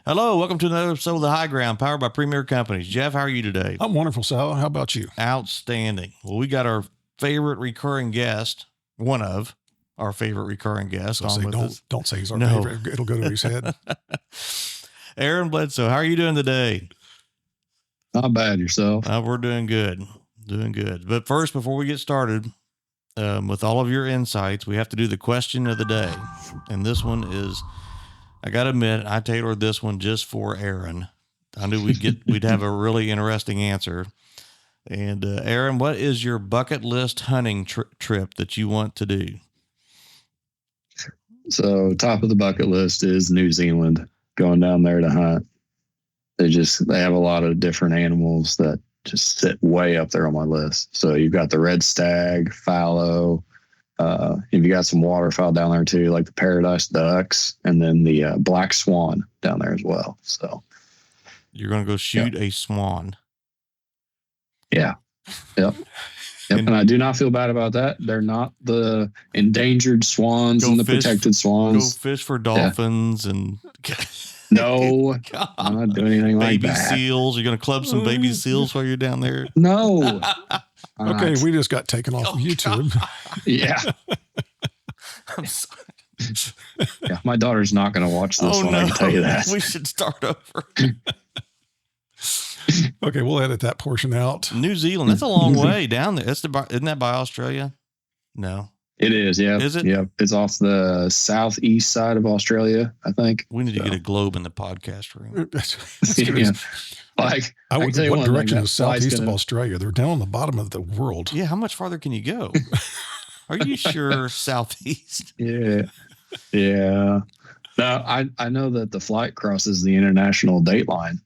Hello, welcome to another episode of The High Ground, powered by Premier Companies. Jeff, how are you today? I'm wonderful, Sal. How about you? Outstanding. Well, we got our favorite recurring guest, one of our favorite recurring guests. Don't say he's our favorite. It'll go to his head. Aaron Bledsoe, how are you doing today? Not bad, yourself. We're doing good. But first, before we get started, with all of your insights, we have to do the question of the day. And this one is, I got to admit, I tailored this one just for Aaron. I knew we'd have a really interesting answer. And Aaron, what is your bucket list hunting trip that you want to do? So top of the bucket list is New Zealand, going down there to hunt. They have a lot of different animals that just sit way up there on my list. So you've got the red stag, fallow. If you got some waterfowl down there too, like the paradise ducks, and then the black swan down there as well. So you're going to go shoot a swan. Yeah. Yep. And I do not feel bad about that. They're not the endangered swans and the protected swans. Go fish for dolphins and no, I'm not doing anything like that. Baby seals. You're going to club some baby seals while you're down there? No. Okay, we just got taken off of YouTube. Yeah. I'm sorry. Yeah, my daughter's not going to watch this one. No. I can tell you that. We should start over. Okay, we'll edit that portion out. New Zealand, that's a long way down there. Isn't that by Australia? No. It is, yeah. Is it? Yeah. It's off the southeast side of Australia, I think. We need to get a globe in the podcast room. Yeah. Like, I would tell you what direction is southeast of gonna... Australia? They're down on the bottom of the world. Yeah, how much farther can you go? Are you sure southeast? Yeah. Yeah. No, I know that the flight crosses the international date line.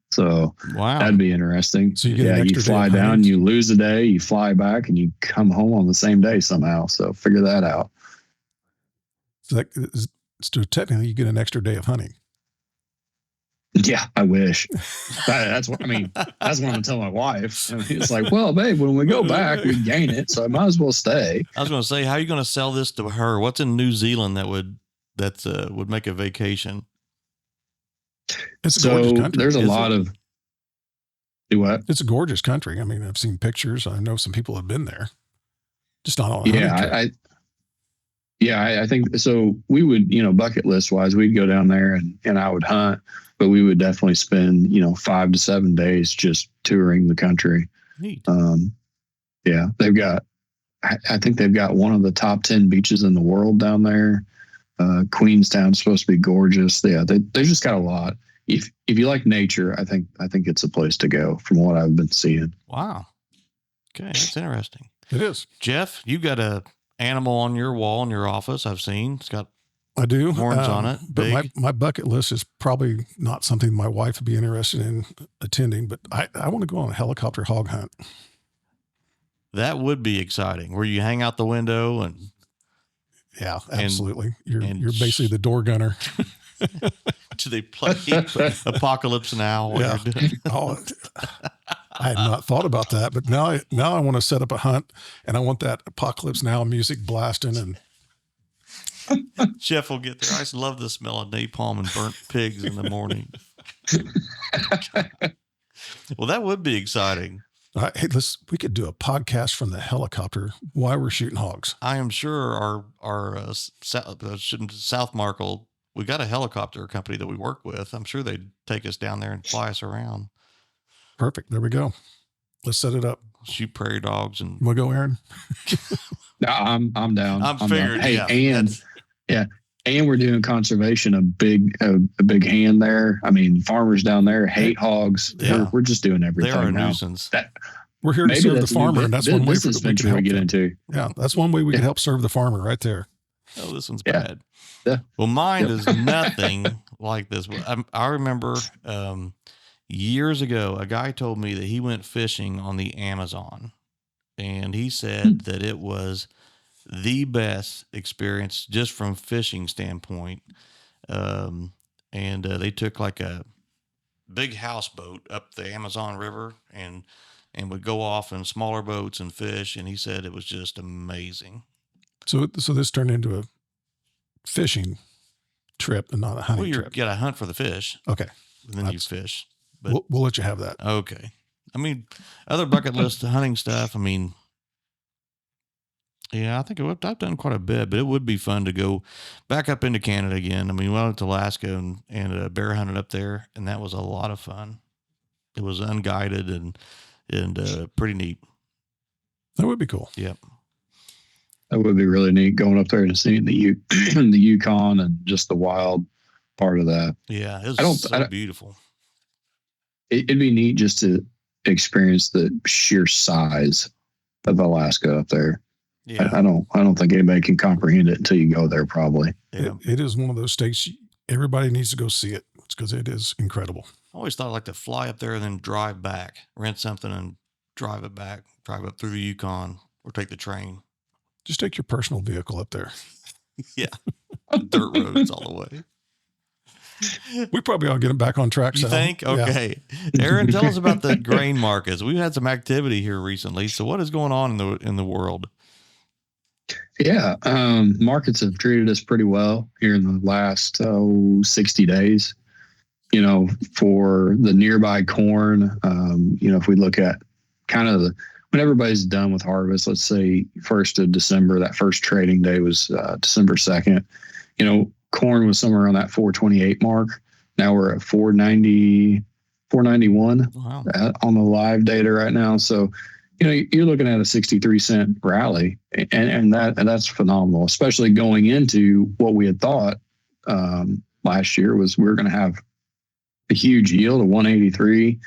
So wow, that'd be interesting. So you fly down, you lose a day, you fly back, and you come home on the same day somehow. So figure that out. So technically, you get an extra day of hunting. Yeah, I wish. That's what That's what I'm telling my wife. It's like, well, babe, when we go back, we gain it, so I might as well stay. I was going to say, how are you going to sell this to her? What's in New Zealand that would make a vacation? It's a gorgeous country. There's a lot of. Do what? It's a gorgeous country. I mean, I've seen pictures. I know some people have been there. Just not on. I think so. We would, bucket list wise, we'd go down there and I would hunt, but we would definitely spend, 5 to 7 days just touring the country. Neat. Yeah, I think they've got one of the top 10 beaches in the world down there. Queenstown's supposed to be gorgeous. Yeah, they just got a lot. If you like nature, I think it's a place to go from what I've been seeing. Wow. Okay, that's interesting. It is. Jeff, you got a animal on your wall in your office. I've seen it's got. I do horns on it. But my bucket list is probably not something my wife would be interested in attending. But I want to go on a helicopter hog hunt. That would be exciting. Where you hang out the window and. Yeah, absolutely. You're basically the door gunner. Do they play Apocalypse Now? Yeah. I had not thought about that, but now I want to set up a hunt, and I want that Apocalypse Now music blasting. And Jeff will get there. I just love the smell of napalm and burnt pigs in the morning. Well, that would be exciting. Hey, we could do a podcast from the helicopter while we're shooting hogs. I am sure our South Markle, we got a helicopter company that we work with. I'm sure they'd take us down there and fly us around. Perfect. There we go. Let's set it up. Shoot prairie dogs and we'll go, Aaron. No, I'm down. I'm figured. Hey, and we're doing conservation, a big hand there. I mean, farmers down there hate hogs. Yeah. We're just doing everything. They're a now. nuisance. We're here to serve the farmer, and that's one way we can help get into. Yeah, that's one way we can help serve the farmer right there. Oh, this one's bad. Yeah. Well, mine is nothing like this. I remember years ago, a guy told me that he went fishing on the Amazon, and he said that it was the best experience just from fishing standpoint. And they took like a big houseboat up the Amazon River and would go off in smaller boats and fish. And he said it was just amazing. So this turned into a fishing trip and not a hunting you trip. got to hunt for the fish. Okay. And then you fish. But we'll let you have that. Okay. I mean, other bucket list hunting stuff. I mean, yeah, I think I've done quite a bit, but it would be fun to go back up into Canada again. I mean, we went to Alaska and bear hunted up there, and that was a lot of fun. It was unguided and pretty neat. That would be cool. Yep. That would be really neat going up there and seeing the Yukon and just the wild part of that. Yeah, it was so beautiful. It'd be neat just to experience the sheer size of Alaska up there. Yeah. I don't think anybody can comprehend it until you go there, probably. Yeah. It is one of those states everybody needs to go see it. It's because it is incredible. I always thought I'd like to fly up there and then drive back, rent something and drive it back, drive up through the Yukon or take the train. Just take your personal vehicle up there. Yeah. Dirt roads all the way. We probably ought to get them back on track. You think? Okay. Yeah. Aaron, tell us about the grain markets. We've had some activity here recently. So what is going on in the world? Yeah. Markets have treated us pretty well here in the last 60 days. You know, for the nearby corn, if we look at kind of when everybody's done with harvest, let's say 1st of December, that first trading day was December 2nd. You know, corn was somewhere around that 428 mark. Now we're at 490, 491 wow. On the live data right now. So, you know, you're looking at a 63-cent rally, and that's phenomenal, especially going into what we had thought last year was we were going to have a huge yield of 183,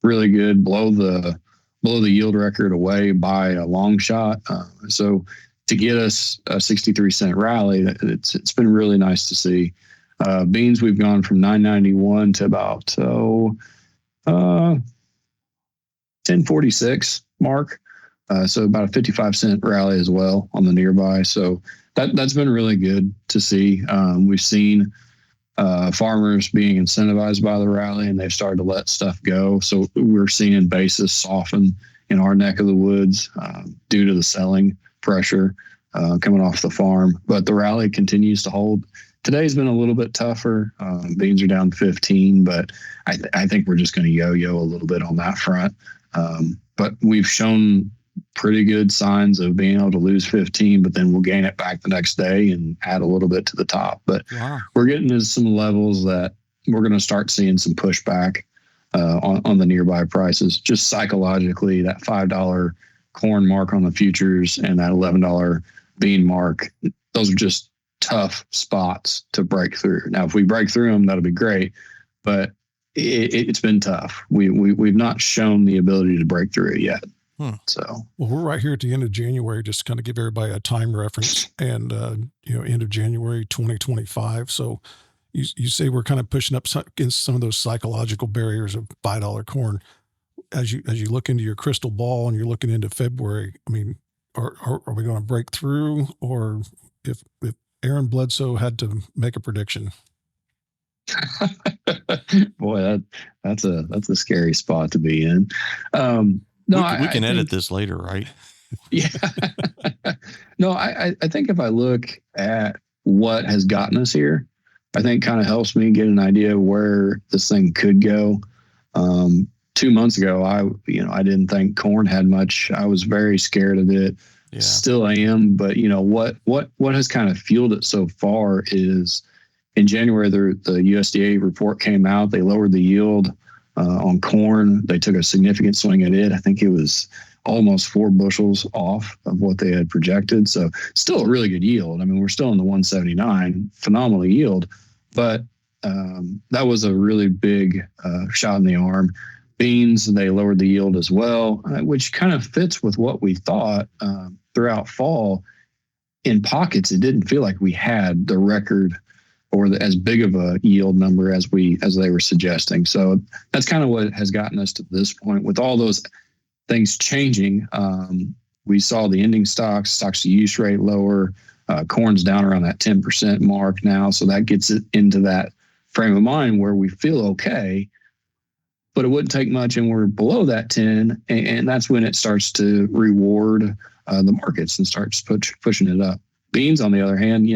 really good, blow the yield record away by a long shot. So to get us a 63-cent rally, it's been really nice to see. Beans, we've gone from 991 to about 1046 mark. So about a 55-cent rally as well on the nearby. So that's been really good to see. We've seen farmers being incentivized by the rally, and they've started to let stuff go. So we're seeing basis soften in our neck of the woods due to the selling pressure coming off the farm. But the rally continues to hold. Today's been a little bit tougher. Beans are down 15, but I think we're just going to yo-yo a little bit on that front. But we've shown pretty good signs of being able to lose 15, but then we'll gain it back the next day and add a little bit to the top. But we're getting to some levels that we're going to start seeing some pushback on the nearby prices. Just psychologically, that $5 corn mark on the futures and that $11 bean mark, those are just tough spots to break through. Now, if we break through them, that'll be great, but it's been tough. We've not shown the ability to break through it yet. So, well, we're right here at the end of January, just to kind of give everybody a time reference, and end of January 2025. So you say we're kind of pushing up against some of those psychological barriers of $5 corn. As you look into your crystal ball and you're looking into February, I mean, are we going to break through, or if Aaron Bledsoe had to make a prediction? Boy, that's a scary spot to be in. No, we can edit this later, right? Yeah. No, I think if I look at what has gotten us here, I think kind of helps me get an idea of where this thing could go. 2 months ago, I didn't think corn had much. I was very scared of it. Yeah. Still am. But what has kind of fueled it so far is in January, the USDA report came out. They lowered the yield on corn. They took a significant swing at it. I think it was almost 4 bushels off of what they had projected. So still a really good yield. I mean, we're still in the 179, phenomenal yield, but that was a really big shot in the arm. Beans, they lowered the yield as well, which kind of fits with what we thought throughout fall. In pockets, it didn't feel like we had the record or as big of a yield number as they were suggesting. So that's kind of what has gotten us to this point. With all those things changing, we saw the ending stocks to use rate lower. Corn's down around that 10% mark now. So that gets it into that frame of mind where we feel okay, but it wouldn't take much and we're below that 10. And that's when it starts to reward the markets and starts pushing it up. Beans, on the other hand,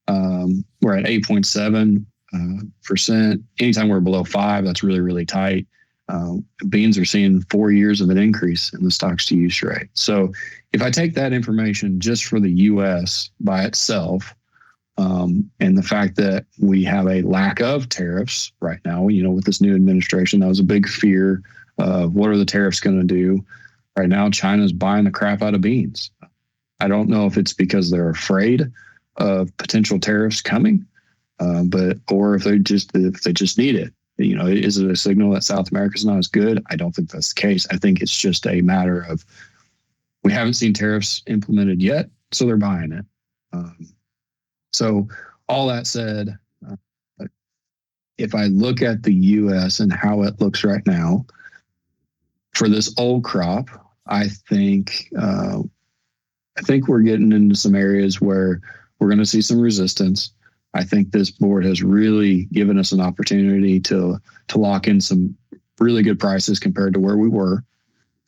We're at 8.7%. Anytime we're below 5, that's really, really tight. Beans are seeing 4 years of an increase in the stocks to use rate. So if I take that information just for the U.S. by itself, and the fact that we have a lack of tariffs right now, with this new administration, that was a big fear of what are the tariffs going to do. Right now, China's buying the crap out of beans. I don't know if it's because they're afraid of potential tariffs coming, or if they just need it. Is it a signal that South America is not as good? I don't think that's the case. I think it's just a matter of we haven't seen tariffs implemented yet, so they're buying it. So all that said, if I look at the U.S. and how it looks right now for this old crop, I think we're getting into some areas where we're going to see some resistance. I think this board has really given us an opportunity to lock in some really good prices compared to where we were.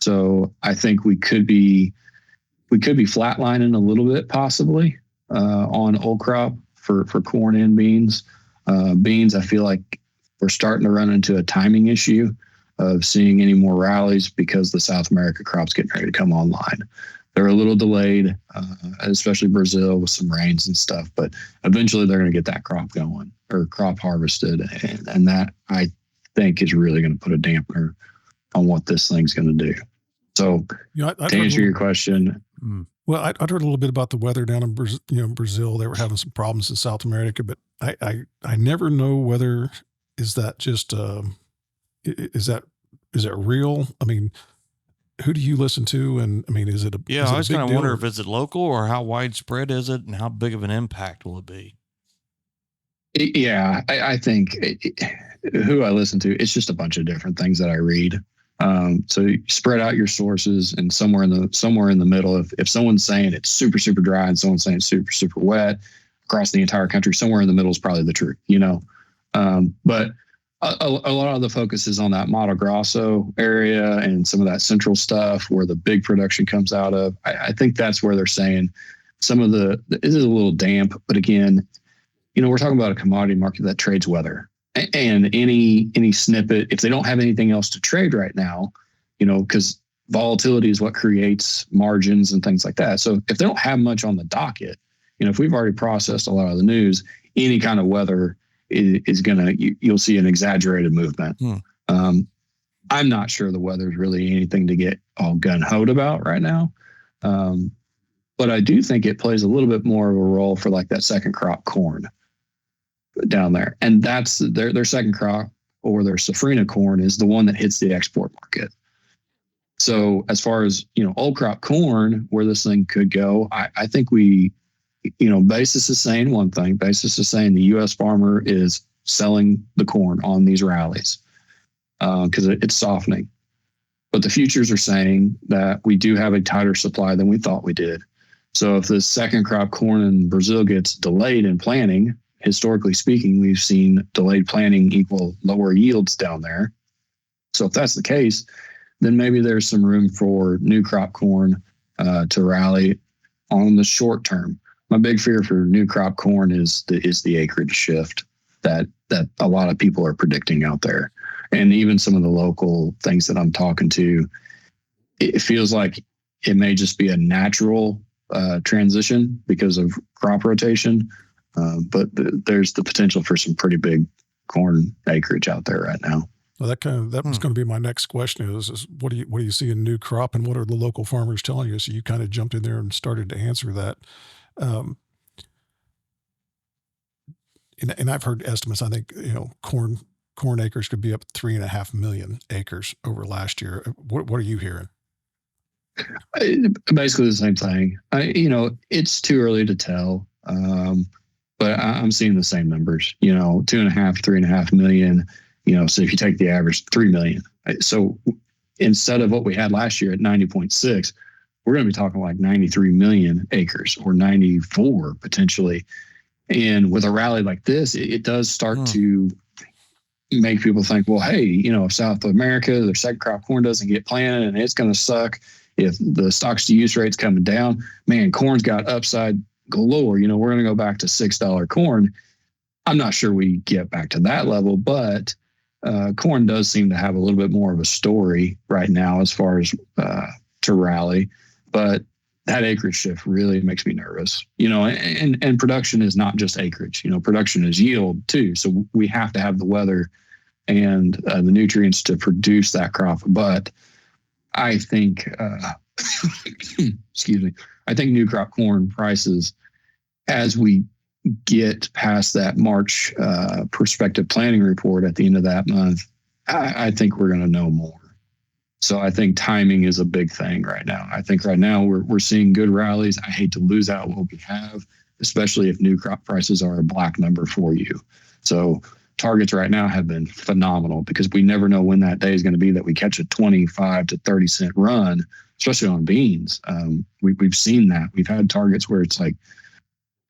So I think we could be flatlining a little bit possibly on old crop for corn and beans. Beans, I feel like we're starting to run into a timing issue of seeing any more rallies because the South America crop's getting ready to come online. They're a little delayed, especially Brazil with some rains and stuff, but eventually they're going to get that crop going or crop harvested. And that I think is really going to put a dampener on what this thing's going to do. So to answer your question. Well, I'd heard a little bit about the weather down in Brazil. They were having some problems in South America, but I never know whether is that just is it real? I mean, who do you listen to? And I mean, is it a I was going to wonder if is it local or how widespread is it and how big of an impact will it be? Yeah, I think who I listen to, it's just a bunch of different things that I read. So you spread out your sources, and somewhere in the middle, if someone's saying it's super, super dry and someone's saying it's super, super wet across the entire country, somewhere in the middle is probably the truth, but a lot of the focus is on that Mato Grosso area and some of that central stuff where the big production comes out of. I think that's where they're saying some of it is a little damp, but again, we're talking about a commodity market that trades weather. And any snippet, if they don't have anything else to trade right now, because volatility is what creates margins and things like that. So if they don't have much on the docket, if we've already processed a lot of the news, any kind of weather is you'll see an exaggerated movement. I'm not sure the weather is really anything to get all gun-hoed about right now. But I do think it plays a little bit more of a role for like that second crop corn down there. And that's their second crop, or their safrinha corn, is the one that hits the export market. So as far as, old crop corn, where this thing could go, I think basis is saying one thing. Basis is saying the U.S. farmer is selling the corn on these rallies because it's softening. But the futures are saying that we do have a tighter supply than we thought we did. So if the second crop corn in Brazil gets delayed in planting, historically speaking, we've seen delayed planting equal lower yields down there. So if that's the case, then maybe there's some room for new crop corn to rally on the short term. My big fear for new crop corn is the acreage shift that a lot of people are predicting out there. And even some of the local things that I'm talking to, it feels like it may just be a natural transition because of crop rotation. But there's the potential for some pretty big corn acreage out there right now. Well, that was going to be my next question is what do you see in new crop, and what are the local farmers telling you? So you kind of jumped in there and started to answer that. And I've heard estimates. I think, corn acres could be up 3.5 million acres over last year. What are you hearing? Basically the same thing. It's too early to tell. But I'm seeing the same numbers, 3.5 million, so if you take the average 3 million. So instead of what we had last year at 90.6, we're going to be talking like 93 million acres or 94 potentially. And with a rally like this, it does start to make people think, well, hey, if South America, their second crop corn doesn't get planted and it's going to suck. If the stocks to use rate's coming down, man, corn's got upside galore. You know, we're going to go back to $6 corn. I'm not sure we get back to that level, but corn does seem to have a little bit more of a story right now as far as to rally. But that acreage shift really makes me nervous, you know, and production is not just acreage, you know, production is yield too. So we have to have the weather and the nutrients to produce that crop. But I think, excuse me, I think new crop corn prices, as we get past that March prospective planning report at the end of that month, I think we're going to know more. So I think timing is a big thing right now. I think right now we're seeing good rallies. I hate to lose out what we have, especially if new crop prices are a black number for you. So targets right now have been phenomenal because we never know when that day is going to be that we catch a 25 to 30 cent run, especially on beans. We've seen that. We've had targets where it's like,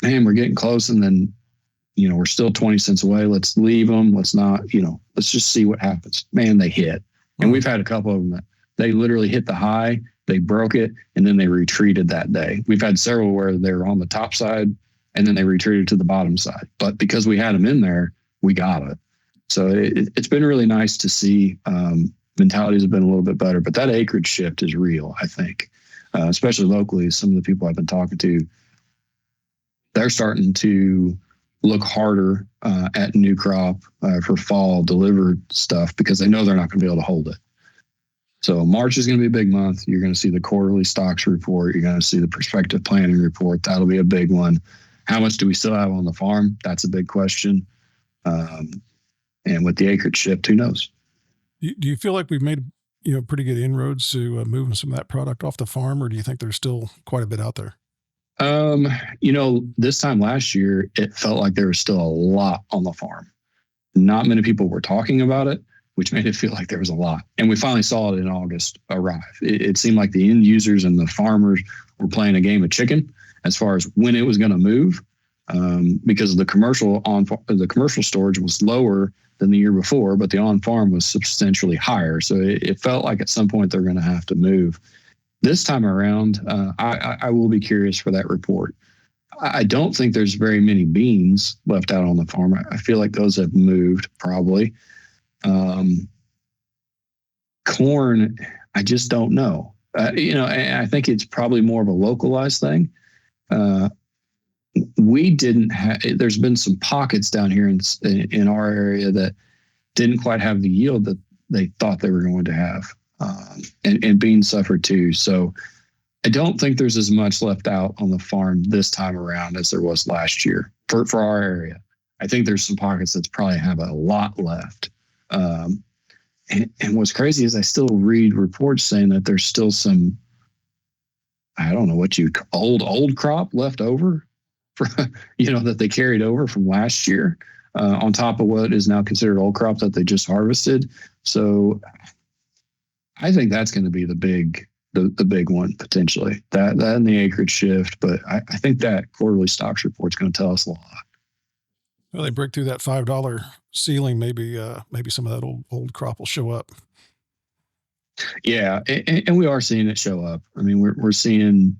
man, we're getting close, and then, you know, we're still 20 cents away. Let's leave them. Let's not, you know, let's just see what happens. Man, they hit. And we've had a couple of them that they literally hit the high, they broke it, and then they retreated that day. We've had several where they were on the top side, and then they retreated to the bottom side. But because we had them in there, we got it. So it's been really nice to see. Mentalities have been a little bit better, but that acreage shift is real, I think, especially locally. Some of the people I've been talking to, they're starting to look harder at new crop for fall delivered stuff because they know they're not going to be able to hold it. So March is going to be a big month. You're going to see the quarterly stocks report. You're going to see the prospective planning report. That'll be a big one. How much do we still have on the farm? That's a big question. And with the acreage shift, who knows? Do you feel like we've made, you know, pretty good inroads to moving some of that product off the farm, or do you think there's still quite a bit out there? You know, this time last year, it felt like there was still a lot on the farm. Not many people were talking about it, which made it feel like there was a lot. And we finally saw it in August arrive. It seemed like the end users and the farmers were playing a game of chicken as far as when it was going to move, because the commercial storage was lower than the year before, but the on-farm was substantially higher. So it felt like at some point they're going to have to move. This time around, I will be curious for that report. I don't think there's very many beans left out on the farm. I feel like those have moved probably. Corn, I just don't know. You know, I think it's probably more of a localized thing. We didn't have, there's been some pockets down here in our area that didn't quite have the yield that they thought they were going to have. And beans suffered too. So I don't think there's as much left out on the farm this time around as there was last year for our area. I think there's some pockets that probably have a lot left. And what's crazy is I still read reports saying that there's still some, I don't know what old crop left over, for, you know, that they carried over from last year on top of what is now considered old crop that they just harvested. So I think that's going to be the big one potentially, that and the acreage shift. But I think that quarterly stocks report is going to tell us a lot. Well, they break through that $5 ceiling. Maybe some of that old crop will show up. Yeah, and we are seeing it show up. I mean, we're seeing,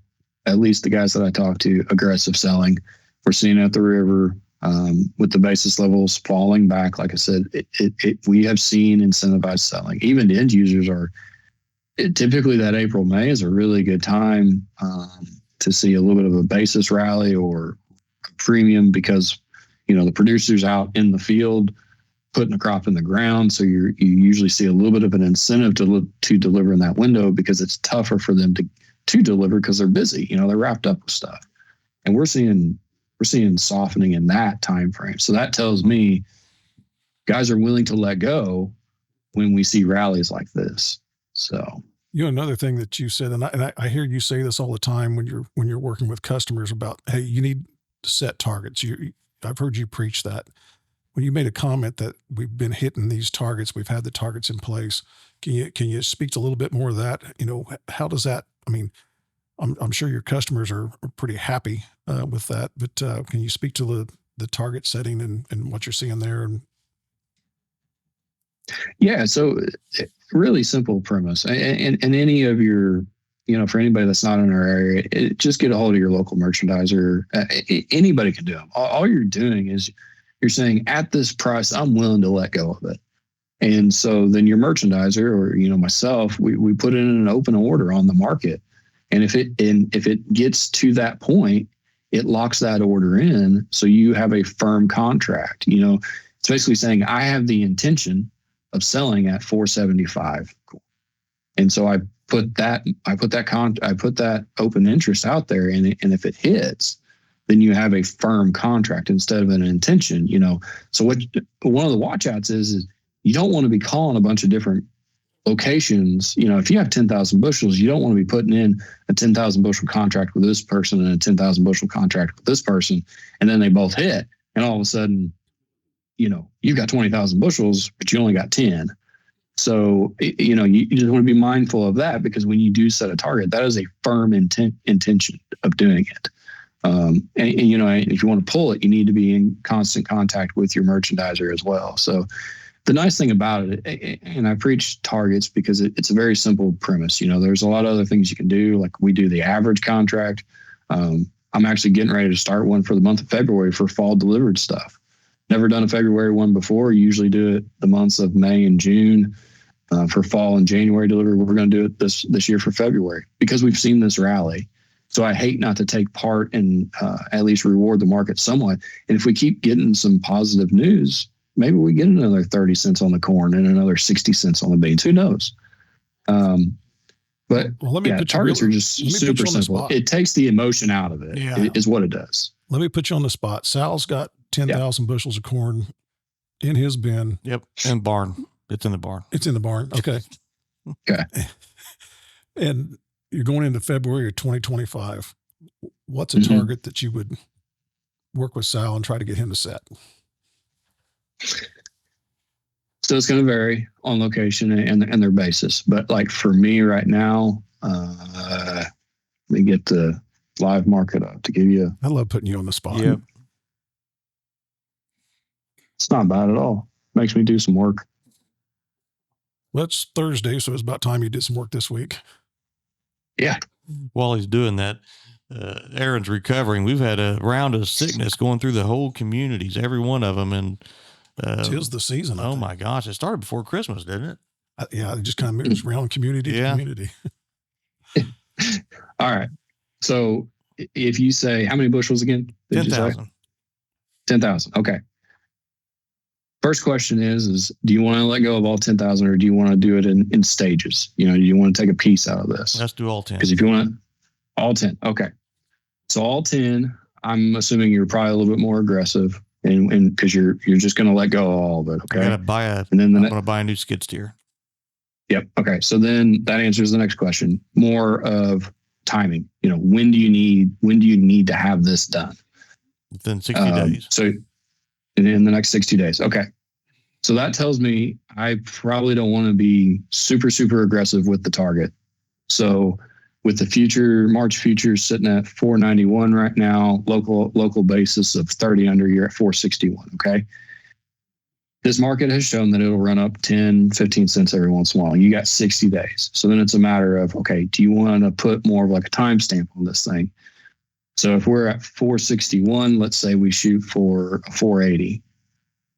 at least the guys that I talk to, aggressive selling. We're seeing it at the river with the basis levels falling back. Like I said, we have seen incentivized selling. Even the end users are. Typically, that April, May is a really good time to see a little bit of a basis rally or premium because, you know, the producer's out in the field putting a crop in the ground. So you usually see a little bit of an incentive to deliver in that window because it's tougher for them to deliver because they're busy. You know, they're wrapped up with stuff. And we're seeing softening in that time frame. So that tells me guys are willing to let go when we see rallies like this. So, you know, another thing that you said, and I hear you say this all the time when you're working with customers about, hey, you need to set targets. I've heard you preach that. When you made a comment that we've been hitting these targets, we've had the targets in place. Can you speak to a little bit more of that? You know, how does that? I mean, I'm sure your customers are pretty happy with that, but can you speak to the target setting and what you're seeing there? Yeah, so really simple premise. And any of your for anybody that's not in our area, just get a hold of your local merchandiser. Anybody can do them. All you're doing is you're saying, at this price, I'm willing to let go of it. And so then your merchandiser, or myself, we put in an open order on the market. And if it gets to that point, it locks that order in, so you have a firm contract. It's basically saying, I have the intention of selling at $475. Cool. And so I put that open interest out there, and if it hits, then you have a firm contract instead of an intention. So one of the watchouts is you don't want to be calling a bunch of different locations. If you have 10,000 bushels, you don't want to be putting in a 10,000 bushel contract with this person and a 10,000 bushel contract with this person, and then they both hit, and all of a sudden, you've got 20,000 bushels, but you only got 10. So, you just want to be mindful of that, because when you do set a target, that is a firm intention of doing it. And if you want to pull it, you need to be in constant contact with your merchandiser as well. So the nice thing about it, and I preach targets because it's a very simple premise. There's a lot of other things you can do. Like, we do the average contract. I'm actually getting ready to start one for the month of February for fall delivered stuff. Never done a February one before. Usually do it the months of May and June for fall and January delivery. We're going to do it this year for February, because we've seen this rally. So I hate not to take part and at least reward the market somewhat. And if we keep getting some positive news, maybe we get another 30 cents on the corn and another 60 cents on the beans. Who knows? But targets are just super simple. It takes the emotion out of it, is what it does. Let me put you on the spot. Sal's got 10,000 bushels of corn in his bin. Yep. And barn. It's in the barn. It's in the barn. Okay. Okay. And you're going into February of 2025. What's a target that you would work with Sal and try to get him to set? So it's going to vary on location and their basis. But like for me right now, let me get the live market up to give you. I love putting you on the spot. Yep. It's not bad at all. Makes me do some work. Well, it's Thursday, so it's about time you did some work this week. Yeah. While he's doing that, Aaron's recovering. We've had a round of sickness going through the whole communities, every one of them. And tis the season. Oh my gosh. It started before Christmas, didn't it? It just kind of moves around community to community. All right. So if you say, how many bushels again? 10,000. 10,000. Okay. First question is do you want to let go of all 10,000, or do you want to do it in stages? Do you want to take a piece out of this? Let's do all 10. Because if you want all 10, okay. So all 10, I'm assuming you're probably a little bit more aggressive, and because you're just going to let go of all of it. Okay. I'm going to buy a new skid steer. Yep. Okay. So then that answers the next question. More of timing. When do you need to have this done? Within 60 days. So in the next 60 days. Okay. So that tells me I probably don't want to be super, super aggressive with the target. So with the March futures sitting at 491 right now, local basis of 30 under, you're at 461. Okay. This market has shown that it'll run up 10, 15 cents every once in a while. You got 60 days. So then it's a matter of, okay, do you want to put more of like a timestamp on this thing? So if we're at 461, let's say we shoot for a 480,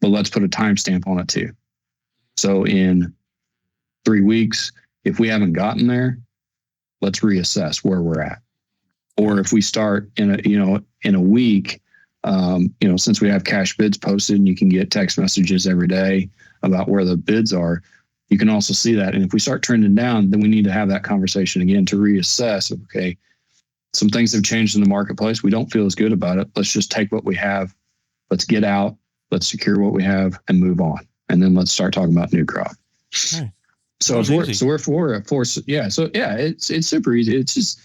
but let's put a timestamp on it too. So in 3 weeks, if we haven't gotten there, let's reassess where we're at. Or if we start in a week, since we have cash bids posted and you can get text messages every day about where the bids are, you can also see that. And if we start trending down, then we need to have that conversation again to reassess. Okay, some things have changed in the marketplace. We don't feel as good about it. Let's just take what we have. Let's get out. Let's secure what we have and move on. And then let's start talking about new crop. Okay. So we're four. Yeah. So yeah, it's super easy. It's just,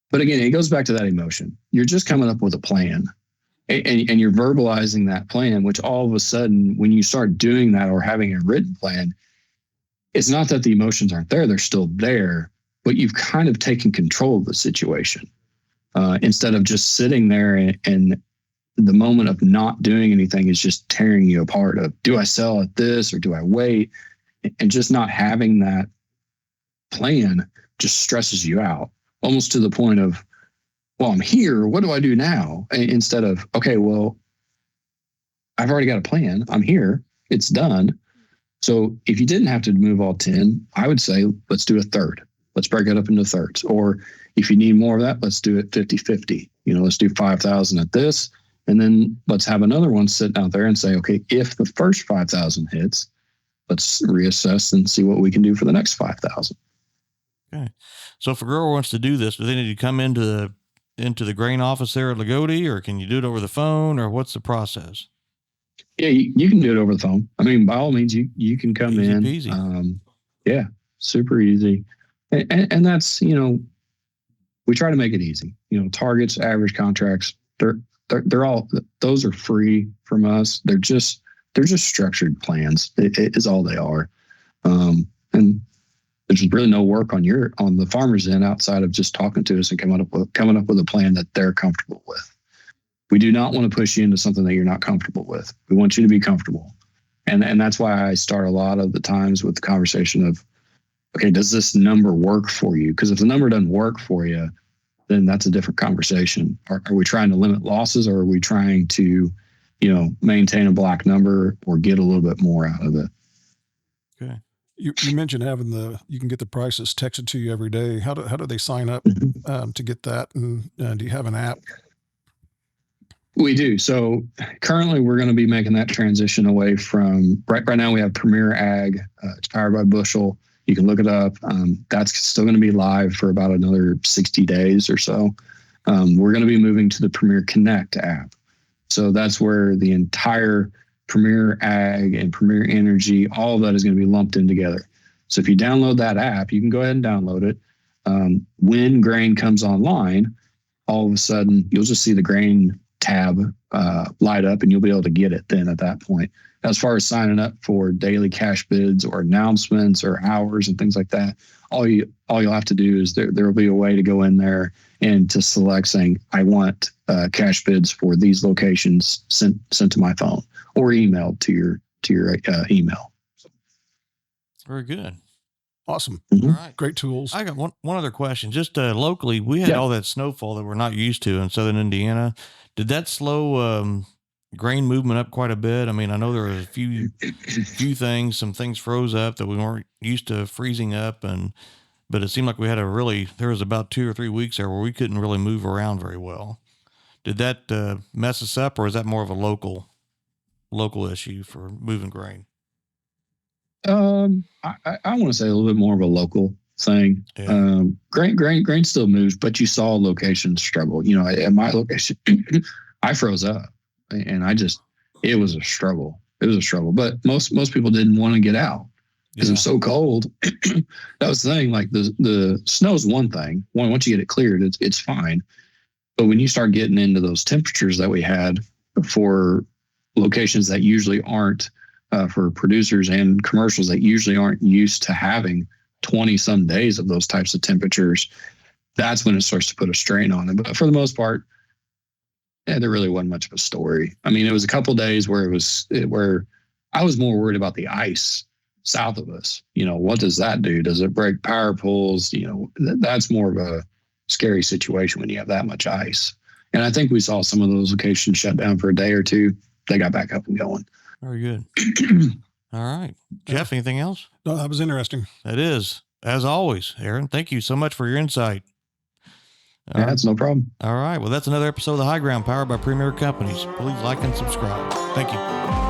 but again, it goes back to that emotion. You're just coming up with a plan, and you're verbalizing that plan, which all of a sudden, when you start doing that or having a written plan, it's not that the emotions aren't there. They're still there, but you've kind of taken control of the situation instead of just sitting there and the moment of not doing anything is just tearing you apart of, do I sell at this or do I wait? And just not having that plan just stresses you out, almost to the point of, well, I'm here. What do I do now? Instead of, okay, well, I've already got a plan. I'm here. It's done. So if you didn't have to move all 10, I would say, let's do a third. Let's break it up into thirds. Or if you need more of that, let's do it 50-50. Let's do 5,000 at this. And then let's have another one sitting out there and say, okay, if the first 5,000 hits, let's reassess and see what we can do for the next 5,000. Okay. So if a grower wants to do this, do they need to come into the grain office there at Lagodi, or can you do it over the phone, or what's the process? Yeah, you can do it over the phone. I mean, by all means, you can come easy in. Peasy. Yeah, super easy. And that's, we try to make it easy. Targets, average contracts, they're all, those are free from us. They're just structured plans. It is all they are. And there's really no work on the farmer's end outside of just talking to us and coming up with a plan that they're comfortable with. We do not want to push you into something that you're not comfortable with. We want you to be comfortable. And that's why I start a lot of the times with the conversation of, okay, does this number work for you? Because if the number doesn't work for you, then that's a different conversation. Are we trying to limit losses, or are we trying to, maintain a black number or get a little bit more out of it? Okay. You mentioned having you can get the prices texted to you every day. How do they sign up to get that? And do you have an app? We do. So currently we're going to be making that transition away from right now. We have Premier Ag. It's powered by Bushel. You can look it up. That's still going to be live for about another 60 days or so. We're going to be moving to the Premier Connect app. So that's where the entire Premier Ag and Premier Energy, all of that is going to be lumped in together. So if you download that app, you can go ahead and download it. When grain comes online, all of a sudden you'll just see the grain tab light up, and you'll be able to get it then at that point. As far as signing up for daily cash bids or announcements or hours and things like that, all you'll have to do is there will be a way to go in there and to select saying, I want cash bids for these locations sent to my phone or emailed to your email. Very good. Awesome. Mm-hmm. All right. Great tools. I got one other question. Just locally, we had all that snowfall that we're not used to in southern Indiana. Did that slow grain movement up quite a bit? I mean, I know there was a few things, some things froze up that we weren't used to freezing up, but it seemed like there was about 2 or 3 weeks there where we couldn't really move around very well. Did that mess us up, or is that more of a local issue for moving grain? I want to say a little bit more of a local thing. Yeah. Grain still moves, but you saw locations struggle. At my location, I froze up, and it was a struggle. It was a struggle, but most people didn't want to get out because it was so cold. That was the thing. Like the snow's one thing. Once you get it cleared, it's fine. But when you start getting into those temperatures that we had for locations that usually aren't, for producers and commercials that usually aren't used to having 20 some days of those types of temperatures, that's when it starts to put a strain on it. But for the most part, there really wasn't much of a story. I mean, it was a couple of days where I was more worried about the ice south of us. What does that do? Does it break power poles? That's more of a scary situation when you have that much ice. And I think we saw some of those locations shut down for a day or two. They got back up and going. Very good. All right. Jeff, anything else? No, that was interesting. That is, as always, Aaron. Thank you so much for your insight. Yeah, that's no problem. All right. Well, that's another episode of The High Ground, powered by Premier Companies. Please like and subscribe. Thank you.